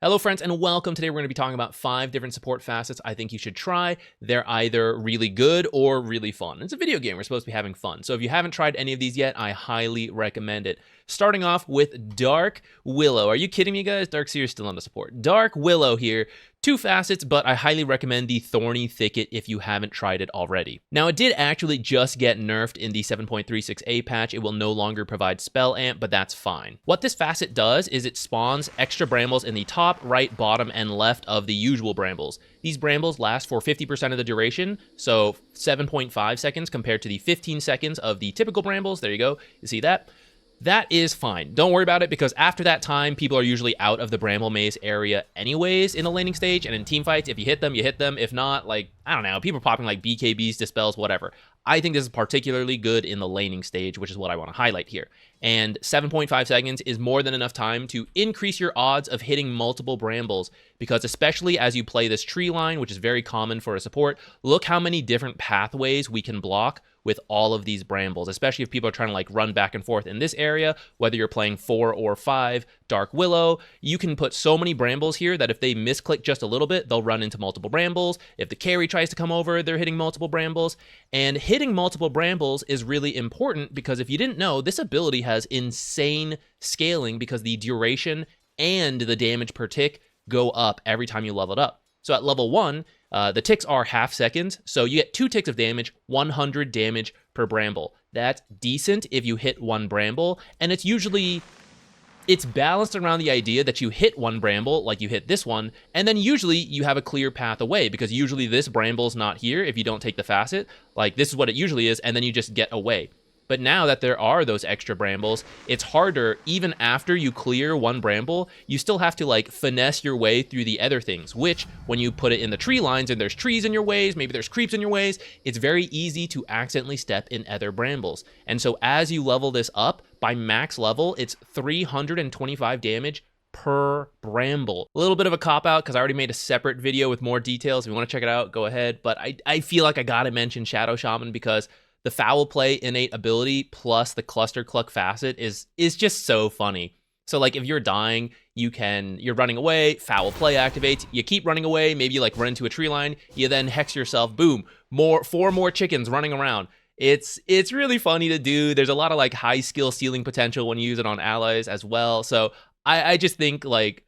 Hello friends and welcome. Today we're going to be talking about 5 different support facets I think you should try. They're either really good or really fun. It's a video game, we're supposed to be having fun. So if you haven't tried any of these yet, I highly recommend it. Starting off with Dark Willow. Are you kidding me guys? Dark Seer's still on the support. Dark Willow here. 2 facets, but I highly recommend the Thorny Thicket if you haven't tried it already. Now it did actually just get nerfed in the 7.36a patch. It will no longer provide spell amp, but that's fine. What this facet does is it spawns extra brambles in the top, right, bottom, and left of the usual brambles. These brambles last for 50% of the duration, so 7.5 seconds compared to the 15 seconds of the typical brambles. There you go. You see that? That is fine. Don't worry about it because after that time, people are usually out of the Bramble Maze area anyways in the laning stage, and in team fights, if you hit them, you hit them. If not, like, I don't know, people are popping like BKBs, Dispels, whatever. I think this is particularly good in the laning stage, which is what I want to highlight here. And 7.5 seconds is more than enough time to increase your odds of hitting multiple brambles, because especially as you play this tree line, which is very common for a support, look how many different pathways we can block with all of these brambles, especially if people are trying to like run back and forth in this area, whether you're playing 4 or 5 Dark Willow, you can put so many brambles here that if they misclick just a little bit, they'll run into multiple brambles. If the carry tries to come over, they're hitting multiple brambles, and hitting multiple brambles is really important because if you didn't know, this ability has insane scaling because the duration and the damage per tick go up every time you level it up. So at level 1, the ticks are half seconds, so you get 2 ticks of damage, 100 damage per bramble. That's decent if you hit 1 bramble, and it's balanced around the idea that you hit 1 bramble, like you hit this one, and then usually you have a clear path away, because usually this bramble's not here if you don't take the facet. Like, this is what it usually is, and then you just get away. But now that there are those extra brambles, it's harder. Even after you clear 1 bramble, you still have to like finesse your way through the other things, which when you put it in the tree lines and there's trees in your ways, maybe there's creeps in your ways, it's very easy to accidentally step in other brambles. And so as you level this up, by max level, it's 325 damage per bramble. A little bit of a cop-out because I already made a separate video with more details. If you want to check it out, go ahead. But I feel like I gotta mention Shadow Shaman because the foul play innate ability plus the cluster cluck facet is just so funny. So like if you're dying, you're running away, foul play activates, you keep running away, maybe you like run into a tree line, you then hex yourself, boom, 4 more chickens running around. It's really funny to do. There's a lot of like high skill ceiling potential when you use it on allies as well. So I just think like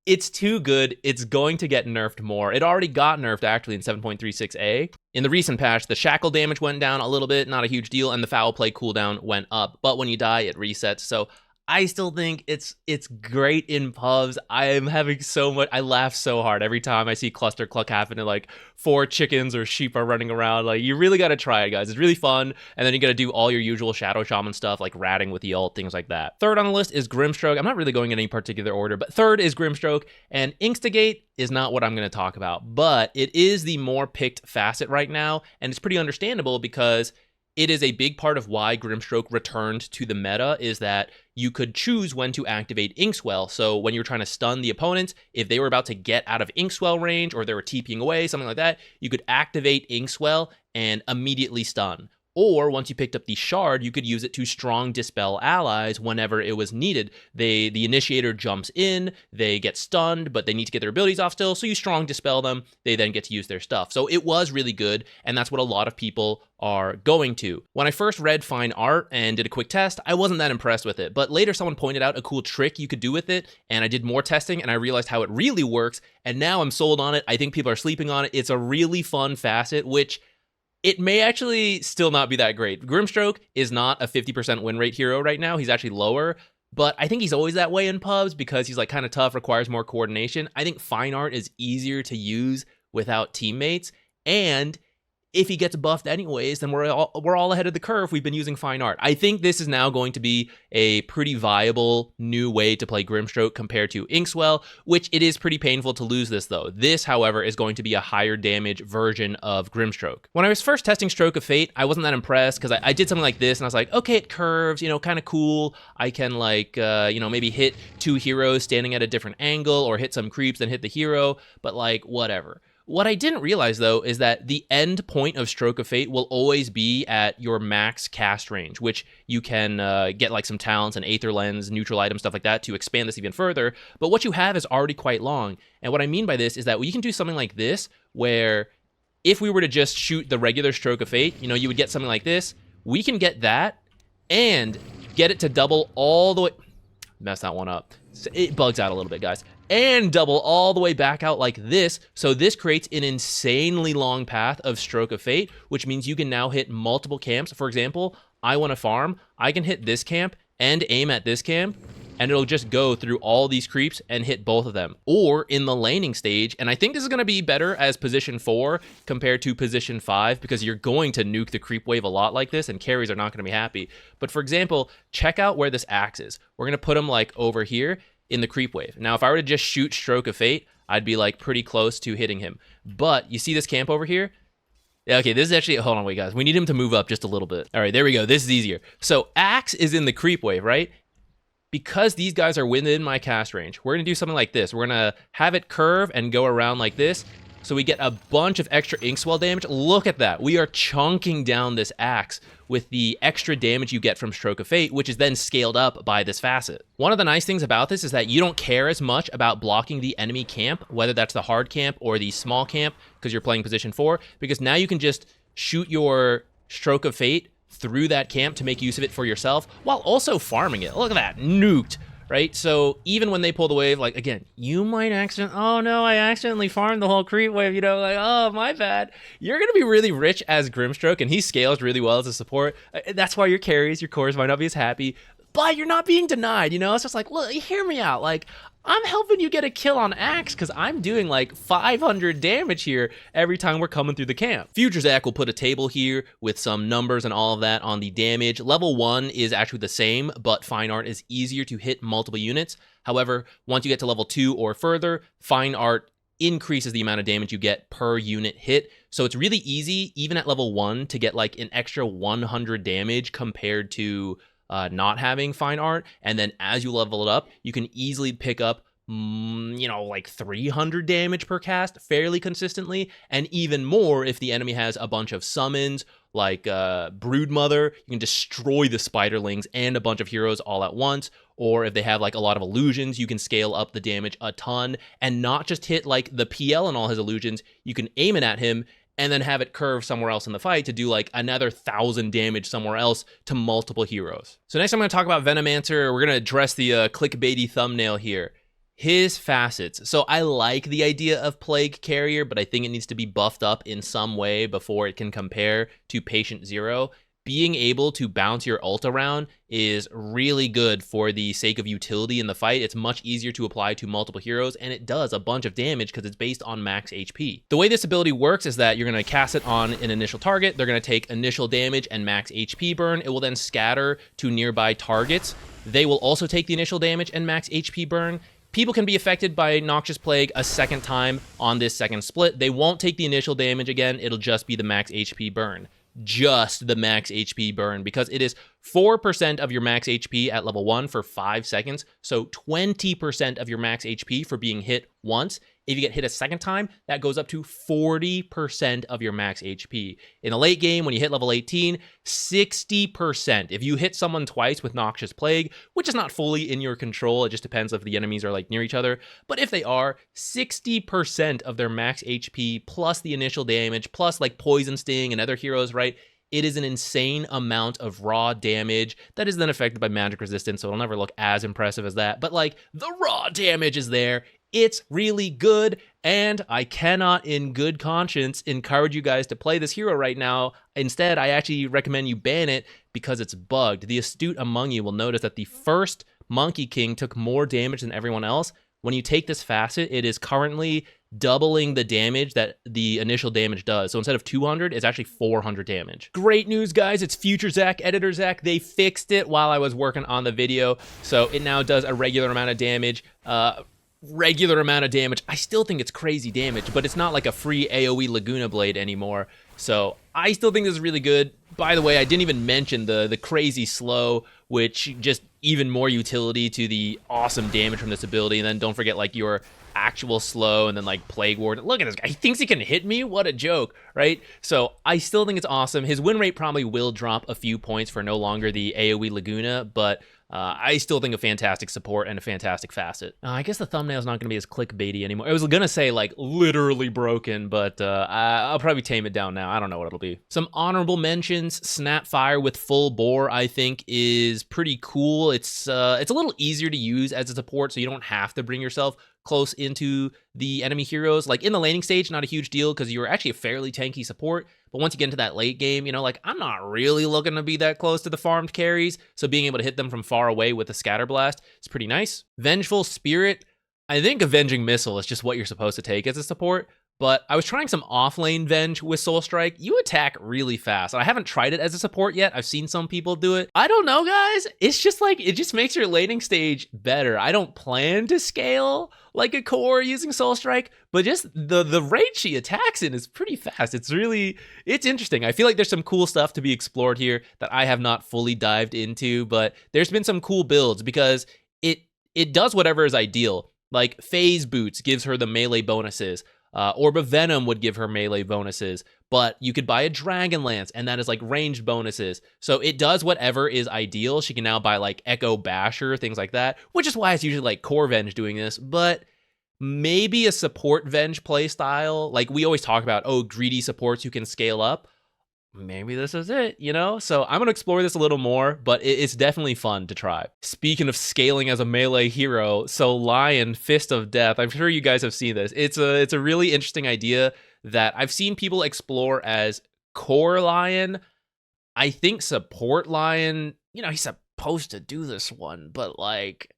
it's too good. It's going to get nerfed more. It already got nerfed actually in 7.36a. In the recent patch, the shackle damage went down a little bit, not a huge deal, and the foul play cooldown went up. But when you die, it resets. So I still think it's great in pubs. I am having so much, I laugh so hard every time I see cluster cluck happen and like 4 chickens or sheep are running around. Like, you really got to try it, guys. It's really fun. And then you got to do all your usual Shadow Shaman stuff, like ratting with the ult, things like that. Third on the list is Grimstroke. I'm not really going in any particular order, but third is Grimstroke, and Instigate is not what I'm going to talk about, but it is the more picked facet right now, and it's pretty understandable because it is a big part of why Grimstroke returned to the meta, is that you could choose when to activate Inkswell. So when you're trying to stun the opponents, if they were about to get out of Inkswell range or they were TPing away, something like that, you could activate Inkswell and immediately stun. Or once you picked up the shard, you could use it to strong dispel allies whenever it was needed. The initiator jumps in, they get stunned, but they need to get their abilities off still, so you strong dispel them, they then get to use their stuff. So it was really good, and that's what a lot of people are going to. When I first read Fine Art and did a quick test, I wasn't that impressed with it, but later someone pointed out a cool trick you could do with it, and I did more testing, and I realized how it really works, and now I'm sold on it. I think people are sleeping on it. It's a really fun facet, which it may actually still not be that great. Grimstroke is not a 50% win rate hero right now. He's actually lower, but I think he's always that way in pubs because he's like kind of tough, requires more coordination. I think Fine Art is easier to use without teammates, and if he gets buffed anyways, then we're all ahead of the curve. We've been using Fine Art. I think this is now going to be a pretty viable new way to play Grimstroke compared to Inkswell, which it is pretty painful to lose this though. This, however, is going to be a higher damage version of Grimstroke. When I was first testing Stroke of Fate, I wasn't that impressed because I did something like this and I was like, okay, it curves, kind of cool. I can like, maybe hit 2 heroes standing at a different angle or hit some creeps, then hit the hero, but like, whatever. What I didn't realize, though, is that the end point of Stroke of Fate will always be at your max cast range, which you can get like some talents and Aether Lens, neutral items, stuff like that to expand this even further. But what you have is already quite long. And what I mean by this is that you can do something like this, where if we were to just shoot the regular Stroke of Fate, you know, you would get something like this. We can get that and get it to double all the way. Mess that one up. It bugs out a little bit, guys. And double all the way back out like this. So this creates an insanely long path of Stroke of Fate, which means you can now hit multiple camps. For example, I want to farm. I can hit this camp and aim at this camp, and it'll just go through all these creeps and hit both of them. Or in the laning stage, and I think this is going to be better as position 4 compared to position 5, because you're going to nuke the creep wave a lot like this, and carries are not going to be happy. But for example, check out where this axe is. We're going to put him like over here in the creep wave. Now, if I were to just shoot Stroke of Fate, I'd be like pretty close to hitting him. But you see this camp over here? Yeah, okay, this is actually, hold on, wait, guys. We need him to move up just a little bit. All right, there we go. This is easier. So axe is in the creep wave, right? Because these guys are within my cast range, we're going to do something like this. We're going to have it curve and go around like this, so we get a bunch of extra Inkswell damage. Look at that. We are chunking down this axe with the extra damage you get from Stroke of Fate, which is then scaled up by this facet. One of the nice things about this is that you don't care as much about blocking the enemy camp, whether that's the hard camp or the small camp, because you're playing position 4, because now you can just shoot your Stroke of Fate through that camp to make use of it for yourself, while also farming it. Look at that, nuked, right? So even when they pull the wave, like, again, you might oh no, I accidentally farmed the whole creep wave, you know, like, oh, my bad. You're gonna be really rich as Grimstroke, and he scales really well as a support. That's why your carries, your cores might not be as happy, but you're not being denied, you know? It's just like, look, hear me out, like, I'm helping you get a kill on axe because I'm doing like 500 damage here every time we're coming through the camp. Future Zach will put a table here with some numbers and all of that on the damage. Level 1 is actually the same, but Fine Art is easier to hit multiple units. However, once you get to level 2 or further, Fine Art increases the amount of damage you get per unit hit. So it's really easy, even at level 1, to get like an extra 100 damage compared to not having Fine Art. And then as you level it up, you can easily pick up, you know, like 300 damage per cast fairly consistently, and even more if the enemy has a bunch of summons like Broodmother. You can destroy the Spiderlings and a bunch of heroes all at once. Or if they have like a lot of illusions, you can scale up the damage a ton and not just hit like the PL and all his illusions. You can aim it at him and then have it curve somewhere else in the fight to do like another 1,000 damage somewhere else to multiple heroes. So next I'm going to talk about Venomancer. We're going to address the clickbaity thumbnail here. His facets. So I like the idea of Plague Carrier, but I think it needs to be buffed up in some way before it can compare to Patient Zero. Being able to bounce your ult around is really good for the sake of utility in the fight. It's much easier to apply to multiple heroes, and it does a bunch of damage because it's based on max HP. The way this ability works is that you're going to cast it on an initial target. They're going to take initial damage and max HP burn. It will then scatter to nearby targets. They will also take the initial damage and max HP burn. People can be affected by Noxious Plague a second time on this second split. They won't take the initial damage again. It'll just be the max HP burn. Just the max HP burn, because it is 4% of your max HP at level 1 for 5 seconds, so 20% of your max HP for being hit once. If you get hit a second time, that goes up to 40% of your max HP. In the late game, when you hit level 18, 60%. If you hit someone twice with Noxious Plague, which is not fully in your control, it just depends if the enemies are like near each other, but if they are, 60% of their max HP plus the initial damage, plus like Poison Sting and other heroes, right? It is an insane amount of raw damage that is then affected by magic resistance, so it'll never look as impressive as that, but like the raw damage is there. It's really good, and I cannot in good conscience encourage you guys to play this hero right now. Instead, I actually recommend you ban it because it's bugged. The astute among you will notice that the first Monkey King took more damage than everyone else. When you take this facet, it is currently doubling the damage that the initial damage does. So instead of 200, it's actually 400 damage. Great news, guys. It's Future Zach, Editor Zach. They fixed it while I was working on the video, so it now does a regular amount of damage. I still think it's crazy damage, but it's not like a free AoE Laguna Blade anymore. So I still think this is really good. By the way, I didn't even mention the crazy slow, which just even more utility to the awesome damage from this ability. And then don't forget like your actual slow and then like Plague Ward. Look at this guy. He thinks he can hit me? What a joke, right? So I still think it's awesome. His win rate probably will drop a few points for no longer the AoE Laguna, but I still think a fantastic support and a fantastic facet. I guess the thumbnail's not going to be as clickbaity anymore. I was going to say, like, literally broken, but I'll probably tame it down now. I don't know what it'll be. Some honorable mentions. Snapfire with full bore, I think, is pretty cool. It's a little easier to use as a support, so you don't have to bring yourself close into the enemy heroes. Like, in the laning stage, not a huge deal, because you're actually a fairly tanky support. But once you get into that late game, you know, like, I'm not really looking to be that close to the farmed carries, so being able to hit them from far away with a Scatter Blast is pretty nice. Vengeful Spirit, I think Avenging Missile is just what you're supposed to take as a support, but I was trying some off-lane Venge with Soul Strike. You attack really fast. I haven't tried it as a support yet. I've seen some people do it. I don't know, guys. It's just like, it just makes your laning stage better. I don't plan to scale like a core using Soul Strike, but just the rate she attacks in is pretty fast. It's interesting. I feel like there's some cool stuff to be explored here that I have not fully dived into, but there's been some cool builds because it does whatever is ideal. Like Phase Boots gives her the melee bonuses. Orb of Venom would give her melee bonuses, but you could buy a Dragon Lance, and that is like ranged bonuses. So it does whatever is ideal. She can now buy like Echo Basher, things like that, which is why it's usually like core Venge doing this, but maybe a support Venge playstyle. Like we always talk about, oh, greedy supports who can scale up. Maybe this is it, you know? So I'm going to explore this a little more, but it's definitely fun to try. Speaking of scaling as a melee hero, so Lion, Fist of Death, I'm sure you guys have seen this. It's a really interesting idea that I've seen people explore as core Lion. I think support Lion, you know, he's supposed to do this one, but like,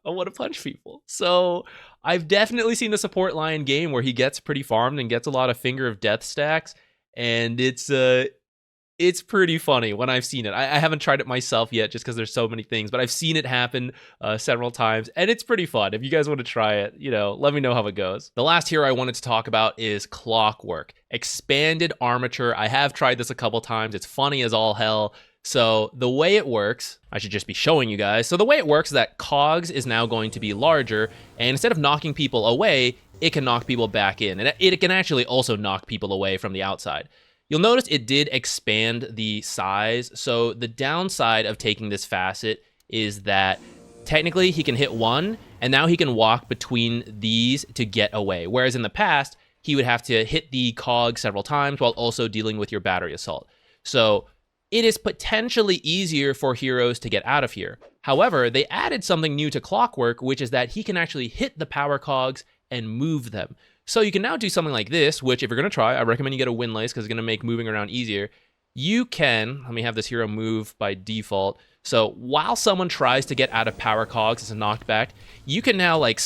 I want to punch people. So I've definitely seen the support Lion game where he gets pretty farmed and gets a lot of Finger of Death stacks. And it's pretty funny when I've seen it. I haven't tried it myself yet just because there's so many things, but I've seen it happen several times, and it's pretty fun. If you guys want to try it, you know, let me know how it goes. The last hero I wanted to talk about is Clockwerk. Expanded Armature. I have tried this a couple times. It's funny as all hell. So the way it works, I should just be showing you guys. So the way it works is that Cogs is now going to be larger, and instead of knocking people away, it can knock people back in, and it can actually also knock people away from the outside. You'll notice it did expand the size, so the downside of taking this facet is that technically he can hit one, and now he can walk between these to get away, whereas in the past, he would have to hit the cog several times while also dealing with your battery assault. So it is potentially easier for heroes to get out of here. However, they added something new to Clockwerk, which is that he can actually hit the power cogs and move them. So you can now do something like this, which if you're going to try, I recommend you get a Windlace because it's going to make moving around easier. You can, let me have this hero move by default. So while someone tries to get out of power cogs as a knockback, you can now like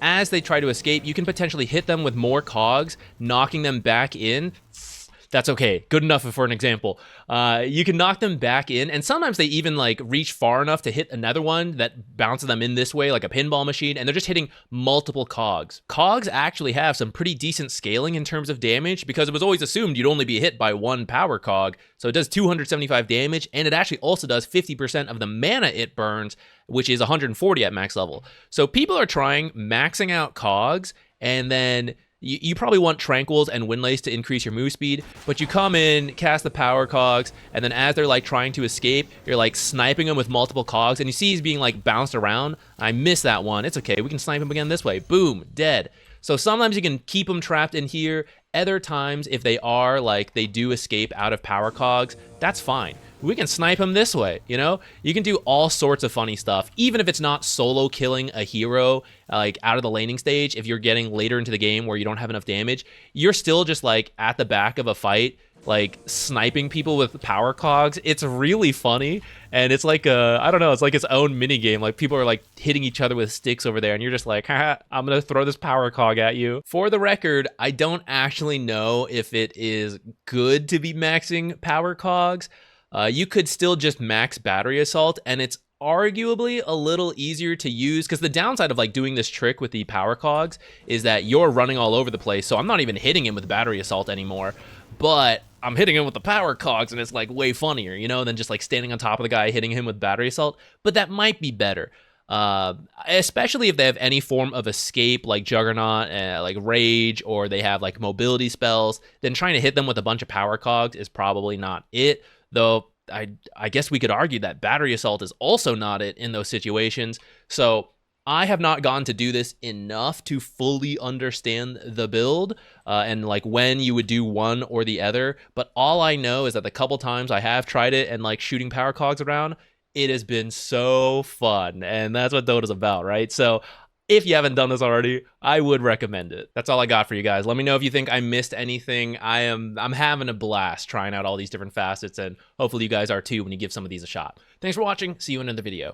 as they try to escape, you can potentially hit them with more cogs, knocking them back in. That's okay. Good enough for an example. You can knock them back in, and sometimes they even like reach far enough to hit another one that bounces them in this way, like a pinball machine, and they're just hitting multiple cogs. Cogs actually have some pretty decent scaling in terms of damage because it was always assumed you'd only be hit by one power cog. So it does 275 damage, and it actually also does 50% of the mana it burns, which is 140 at max level. So people are trying maxing out cogs, and then you probably want Tranquils and Windlace to increase your move speed, but you come in, cast the power cogs, and then as they're like trying to escape, you're like sniping them with multiple cogs, and you see he's being like bounced around. I missed that one. It's okay. We can snipe him again this way. Boom, dead. So sometimes you can keep them trapped in here. Other times, if they are like they do escape out of power cogs, that's fine. We can snipe him this way, you know? You can do all sorts of funny stuff, even if it's not solo killing a hero, like out of the laning stage. If you're getting later into the game where you don't have enough damage, you're still just like at the back of a fight, like sniping people with power cogs. It's really funny, and it's like I don't know, it's like its own mini game. Like people are like hitting each other with sticks over there, and you're just like, haha, I'm gonna throw this power cog at you. For the record, I don't actually know if it is good to be maxing power cogs. You could still just max battery assault, and it's arguably a little easier to use, because the downside of like doing this trick with the power cogs is that you're running all over the place, so I'm not even hitting him with battery assault anymore. But I'm hitting him with the power cogs and it's like way funnier, you know, than just like standing on top of the guy hitting him with battery assault. But that might be better. Especially if they have any form of escape like Juggernaut, like Rage, or they have like mobility spells, then trying to hit them with a bunch of power cogs is probably not it. Though I guess we could argue that battery assault is also not it in those situations. So I have not gotten to do this enough to fully understand the build and like when you would do one or the other. But all I know is that the couple times I have tried it and like shooting power cogs around, it has been so fun, and that's what Dota's about, right? So if you haven't done this already, I would recommend it. That's all I got for you guys. Let me know if you think I missed anything. I'm having a blast trying out all these different facets, and hopefully you guys are too when you give some of these a shot. Thanks for watching. See you in another video.